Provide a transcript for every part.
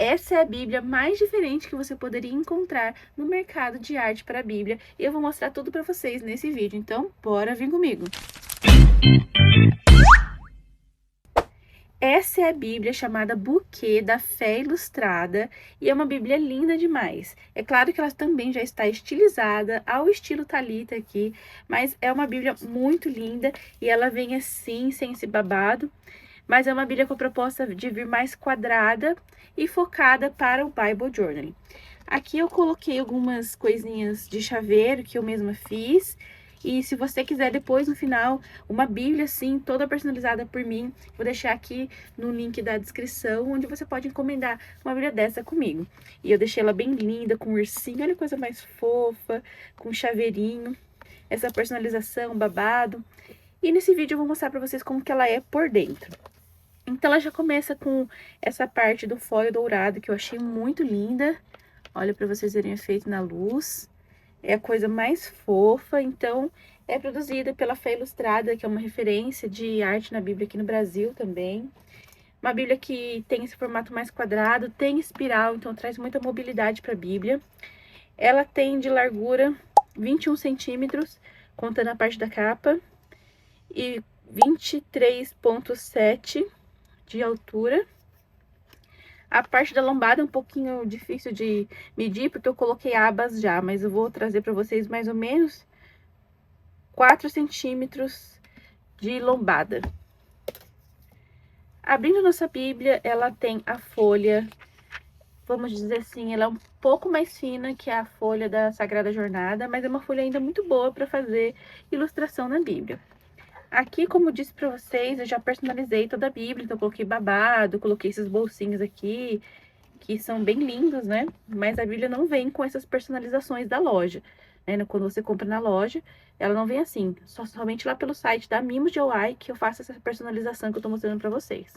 Essa é a Bíblia mais diferente que você poderia encontrar no mercado de arte para a Bíblia. E eu vou mostrar tudo para vocês nesse vídeo, então bora vir comigo. Essa é a Bíblia chamada Buquê da Fé Ilustrada e é uma Bíblia linda demais. É claro que ela também já está estilizada ao estilo Thalita aqui, mas é uma Bíblia muito linda e ela vem assim, sem esse babado. Mas é uma Bíblia com a proposta de vir mais quadrada e focada para o Bible Journaling. Aqui eu coloquei algumas coisinhas de chaveiro que eu mesma fiz. E se você quiser depois, no final, uma Bíblia assim, toda personalizada por mim, vou deixar aqui no link da descrição, onde você pode encomendar uma Bíblia dessa comigo. E eu deixei ela bem linda, com ursinho, olha que coisa mais fofa, com chaveirinho, essa personalização, babado. E nesse vídeo eu vou mostrar pra vocês como que ela é por dentro. Então, ela já começa com essa parte do foil dourado, que eu achei muito linda. Olha, para vocês verem o efeito na luz. É a coisa mais fofa, então, é produzida pela Fé Ilustrada, que é uma referência de arte na Bíblia aqui no Brasil também. Uma Bíblia que tem esse formato mais quadrado, tem espiral, então traz muita mobilidade para a Bíblia. Ela tem de largura 21 centímetros, contando a parte da capa, e 23,7 de altura. A parte da lombada é um pouquinho difícil de medir, porque eu coloquei abas já, mas eu vou trazer para vocês mais ou menos 4 centímetros de lombada. Abrindo nossa Bíblia, ela tem a folha, vamos dizer assim, ela é um pouco mais fina que a folha da Sagrada Jornada, mas é uma folha ainda muito boa para fazer ilustração na Bíblia. Aqui, como eu disse para vocês, eu já personalizei toda a Bíblia, então eu coloquei babado, coloquei esses bolsinhos aqui, que são bem lindos, né? Mas a Bíblia não vem com essas personalizações da loja, né? Quando você compra na loja, ela não vem assim. Somente lá pelo site da Mimos de OI que eu faço essa personalização que eu tô mostrando para vocês.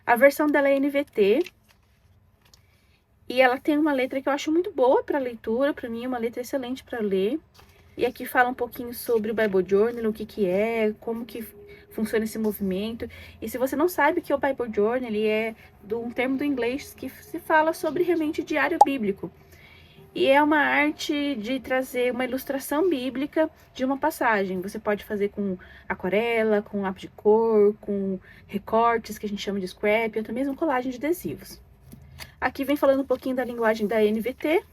A versão dela é NVT. E ela tem uma letra que eu acho muito boa para leitura, para mim é uma letra excelente para ler. E aqui fala um pouquinho sobre o Bible Journal, o que que é, como que funciona esse movimento. E se você não sabe o que é o Bible Journal, ele é um termo do inglês que se fala sobre realmente diário bíblico. E é uma arte de trazer uma ilustração bíblica de uma passagem. Você pode fazer com aquarela, com lápis de cor, com recortes, que a gente chama de scrap, ou até mesmo colagem de adesivos. Aqui vem falando um pouquinho da linguagem da NVT.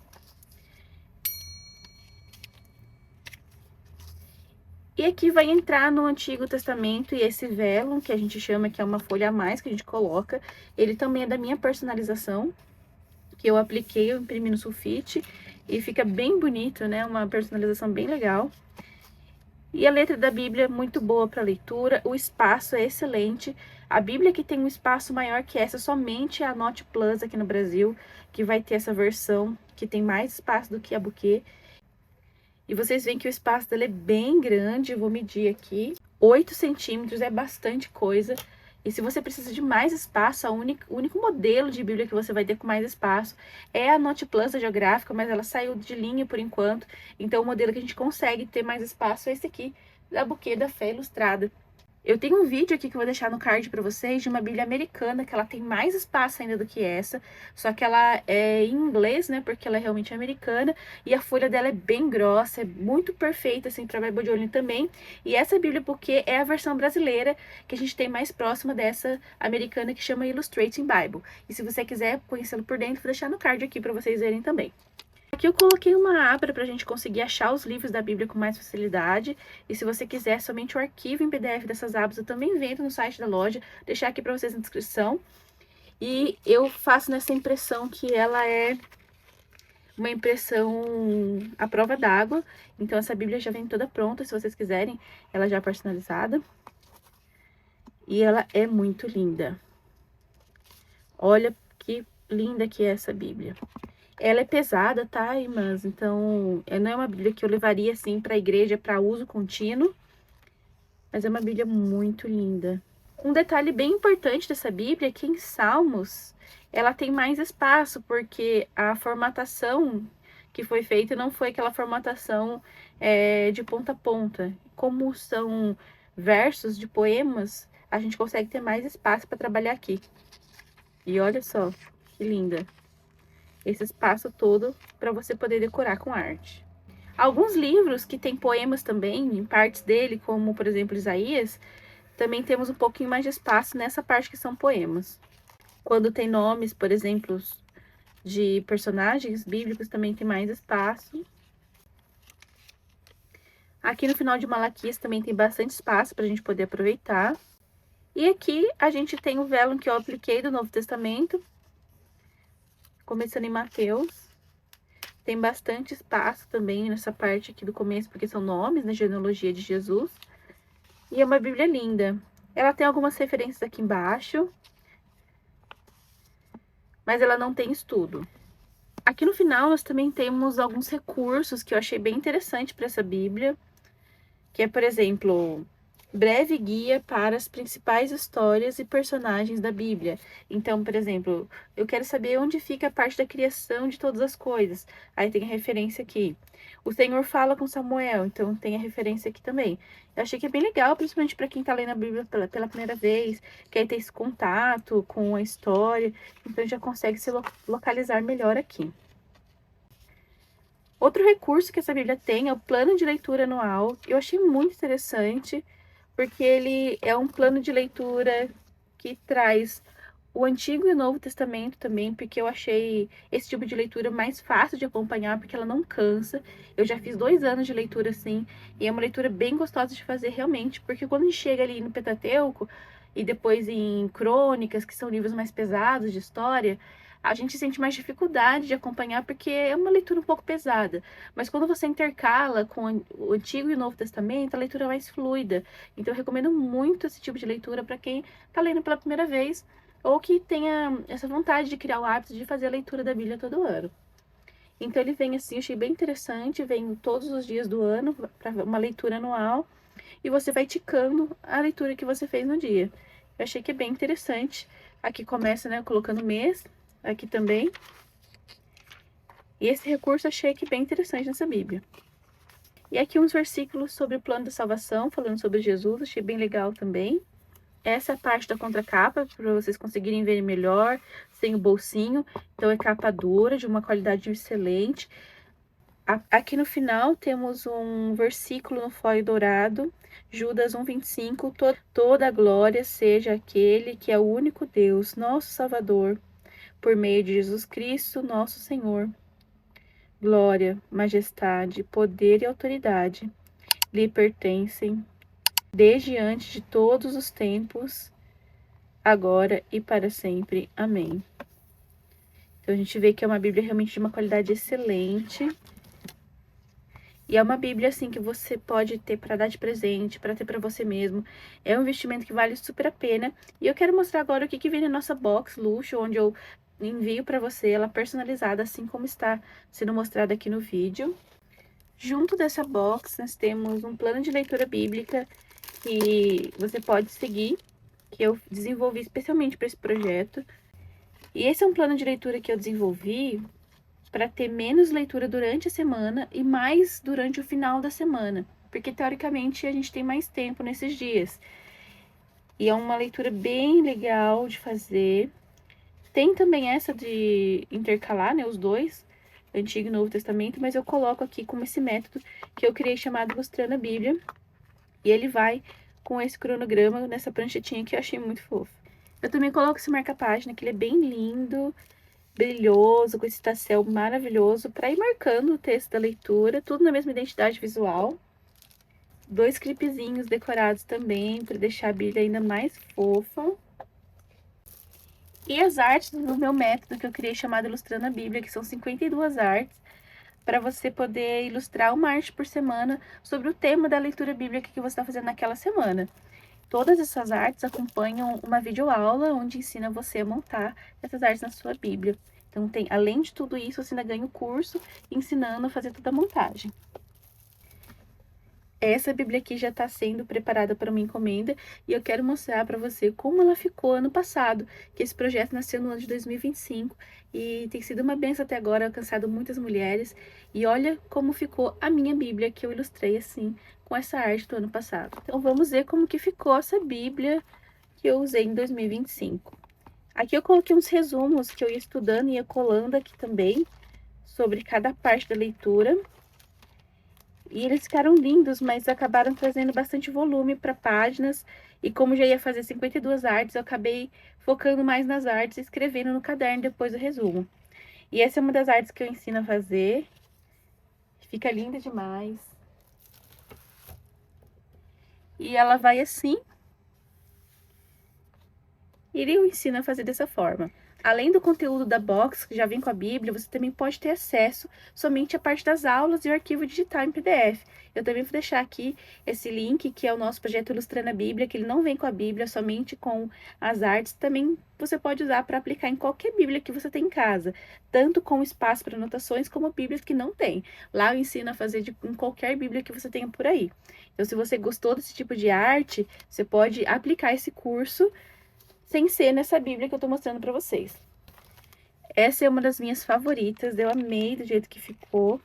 E aqui vai entrar no Antigo Testamento e esse velo, que a gente chama que é uma folha a mais que a gente coloca, ele também é da minha personalização, que eu apliquei, eu imprimi no sulfite e fica bem bonito, né? Uma personalização bem legal. E a letra da Bíblia é muito boa para leitura, o espaço é excelente. A Bíblia que tem um espaço maior que essa, somente a Note Plus aqui no Brasil, que vai ter essa versão que tem mais espaço do que a Buquê. E vocês veem que o espaço dela é bem grande, eu vou medir aqui. 8 centímetros é bastante coisa. E se você precisa de mais espaço, o único modelo de Bíblia que você vai ter com mais espaço é a Note Plus da Geográfica, mas ela saiu de linha por enquanto. Então o modelo que a gente consegue ter mais espaço é esse aqui, da Buquê da Fé Ilustrada. Eu tenho um vídeo aqui que eu vou deixar no card para vocês de uma Bíblia americana, que ela tem mais espaço ainda do que essa, só que ela é em inglês, né, porque ela é realmente americana, e a folha dela é bem grossa, é muito perfeita, assim, para Bible Journal também, e essa Bíblia porque é a versão brasileira que a gente tem mais próxima dessa americana que chama Illustrating Bible, e se você quiser conhecê-lo por dentro, vou deixar no card aqui para vocês verem também. Aqui eu coloquei uma aba para a gente conseguir achar os livros da Bíblia com mais facilidade. E se você quiser somente o arquivo em PDF dessas abas, eu também vendo no site da loja. Deixar aqui para vocês na descrição. E eu faço nessa impressão que ela é uma impressão à prova d'água. Então essa Bíblia já vem toda pronta, se vocês quiserem. Ela já é personalizada. E ela é muito linda. Olha que linda que é essa Bíblia. Ela é pesada, tá, irmãs? Então, não é uma Bíblia que eu levaria, assim, para a igreja para uso contínuo. Mas é uma Bíblia muito linda. Um detalhe bem importante dessa Bíblia é que em Salmos, ela tem mais espaço, porque a formatação que foi feita não foi aquela formatação de ponta a ponta. Como são versos de poemas, a gente consegue ter mais espaço para trabalhar aqui. E olha só, que linda. Esse espaço todo para você poder decorar com arte. Alguns livros que tem poemas também, em partes dele, como por exemplo Isaías, também temos um pouquinho mais de espaço nessa parte que são poemas. Quando tem nomes, por exemplo, de personagens bíblicos, também tem mais espaço. Aqui no final de Malaquias também tem bastante espaço para a gente poder aproveitar. E aqui a gente tem o velo que eu apliquei do Novo Testamento, começando em Mateus. Tem bastante espaço também nessa parte aqui do começo, porque são nomes, né, genealogia de Jesus. E é uma Bíblia linda. Ela tem algumas referências aqui embaixo, mas ela não tem estudo. Aqui no final nós também temos alguns recursos que eu achei bem interessante para essa Bíblia, que é, por exemplo, breve guia para as principais histórias e personagens da Bíblia. Então, por exemplo, eu quero saber onde fica a parte da criação de todas as coisas. Aí tem a referência aqui. O Senhor fala com Samuel, então tem a referência aqui também. Eu achei que é bem legal, principalmente para quem está lendo a Bíblia pela primeira vez, quer ter esse contato com a história, então já consegue se localizar melhor aqui. Outro recurso que essa Bíblia tem é o plano de leitura anual. Eu achei muito interessante, porque ele é um plano de leitura que traz o Antigo e o Novo Testamento também, porque eu achei esse tipo de leitura mais fácil de acompanhar, porque ela não cansa. Eu já fiz 2 anos de leitura assim, e é uma leitura bem gostosa de fazer realmente, porque quando a gente chega ali no Pentateuco, e depois em Crônicas, que são livros mais pesados de história, a gente sente mais dificuldade de acompanhar, porque é uma leitura um pouco pesada. Mas quando você intercala com o Antigo e o Novo Testamento, a leitura é mais fluida. Então eu recomendo muito esse tipo de leitura para quem está lendo pela primeira vez, ou que tenha essa vontade de criar o hábito de fazer a leitura da Bíblia todo ano. Então ele vem assim, eu achei bem interessante, vem todos os dias do ano para uma leitura anual, e você vai ticando a leitura que você fez no dia. Eu achei que é bem interessante. Aqui começa, né, colocando mês, aqui também. E esse recurso eu achei que bem interessante nessa Bíblia. E aqui uns versículos sobre o plano da salvação, falando sobre Jesus, achei bem legal também. Essa é a parte da contracapa, para vocês conseguirem ver melhor, sem o bolsinho. Então é capa dura, de uma qualidade excelente. Aqui no final temos um versículo no foil dourado, Judas 1:25. Toda a glória seja aquele que é o único Deus, nosso Salvador, por meio de Jesus Cristo, nosso Senhor. Glória, majestade, poder e autoridade lhe pertencem desde antes de todos os tempos, agora e para sempre. Amém. Então a gente vê que é uma Bíblia realmente de uma qualidade excelente. E é uma Bíblia assim que você pode ter para dar de presente, para ter para você mesmo. É um investimento que vale super a pena. E eu quero mostrar agora o que vem na nossa box luxo, onde eu envio para você ela personalizada, assim como está sendo mostrada aqui no vídeo. Junto dessa box, nós temos um plano de leitura bíblica que você pode seguir, que eu desenvolvi especialmente para esse projeto. E esse é um plano de leitura que eu desenvolvi para ter menos leitura durante a semana e mais durante o final da semana, porque teoricamente a gente tem mais tempo nesses dias. E é uma leitura bem legal de fazer. Tem também essa de intercalar, né, os dois, Antigo e Novo Testamento, mas eu coloco aqui como esse método que eu criei chamado Ilustrando a Bíblia. E ele vai com esse cronograma nessa pranchetinha que eu achei muito fofo. Eu também coloco esse marca-página, que ele é bem lindo, brilhoso, com esse tassel maravilhoso, para ir marcando o texto da leitura, tudo na mesma identidade visual. 2 clipezinhos decorados também, para deixar a Bíblia ainda mais fofa. E as artes do meu método que eu criei chamado Ilustrando a Bíblia, que são 52 artes, para você poder ilustrar uma arte por semana sobre o tema da leitura bíblica que você está fazendo naquela semana. Todas essas artes acompanham uma videoaula onde ensina você a montar essas artes na sua Bíblia. Então, além de tudo isso, você ainda ganha o curso ensinando a fazer toda a montagem. Essa Bíblia aqui já está sendo preparada para uma encomenda e eu quero mostrar para você como ela ficou ano passado, que esse projeto nasceu no ano de 2025 e tem sido uma benção até agora, alcançado muitas mulheres. E olha como ficou a minha Bíblia, que eu ilustrei assim, com essa arte do ano passado. Então vamos ver como que ficou essa Bíblia que eu usei em 2025. Aqui eu coloquei uns resumos que eu ia estudando e ia colando aqui também, sobre cada parte da leitura. E eles ficaram lindos, mas acabaram trazendo bastante volume para páginas. E como já ia fazer 52 artes, eu acabei focando mais nas artes e escrevendo no caderno depois do resumo. E essa é uma das artes que eu ensino a fazer. Fica linda demais. E ela vai assim. E eu ensino a fazer dessa forma. Além do conteúdo da box, que já vem com a Bíblia, você também pode ter acesso somente à parte das aulas e o arquivo digital em PDF. Eu também vou deixar aqui esse link, que é o nosso projeto Ilustrando a Bíblia, que ele não vem com a Bíblia, somente com as artes. Também você pode usar para aplicar em qualquer Bíblia que você tem em casa, tanto com espaço para anotações, como Bíblias que não tem. Lá eu ensino a fazer em qualquer Bíblia que você tenha por aí. Então, se você gostou desse tipo de arte, você pode aplicar esse curso sem ser nessa Bíblia que eu tô mostrando pra vocês. Essa é uma das minhas favoritas, eu amei do jeito que ficou.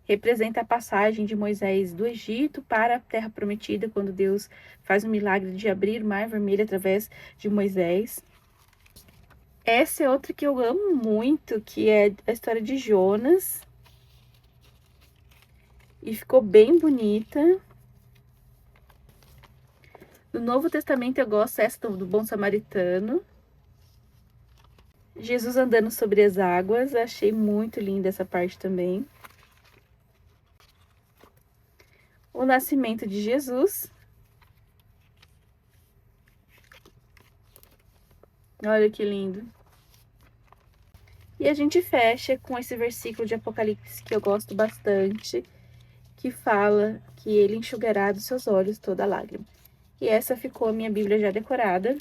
Representa a passagem de Moisés do Egito para a Terra Prometida, quando Deus faz o milagre de abrir o Mar Vermelho através de Moisés. Essa é outra que eu amo muito, que é a história de Jonas. E ficou bem bonita. No Novo Testamento eu gosto dessa do Bom Samaritano. Jesus andando sobre as águas, achei muito linda essa parte também. O nascimento de Jesus. Olha que lindo. E a gente fecha com esse versículo de Apocalipse que eu gosto bastante, que fala que ele enxugará dos seus olhos toda lágrima. E essa ficou a minha Bíblia já decorada,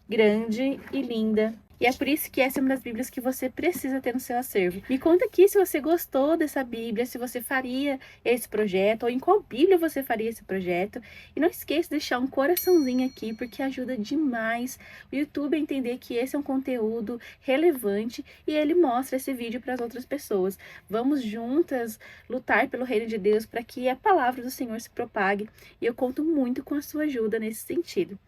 grande e linda. E é por isso que essa é uma das Bíblias que você precisa ter no seu acervo. Me conta aqui se você gostou dessa Bíblia, se você faria esse projeto, ou em qual Bíblia você faria esse projeto. E não esqueça de deixar um coraçãozinho aqui, porque ajuda demais o YouTube a entender que esse é um conteúdo relevante e ele mostra esse vídeo para as outras pessoas. Vamos juntas lutar pelo reino de Deus para que a palavra do Senhor se propague. E eu conto muito com a sua ajuda nesse sentido.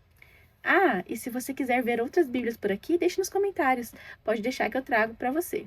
Ah, e se você quiser ver outras Bíblias por aqui, deixe nos comentários. Pode deixar que eu trago para você.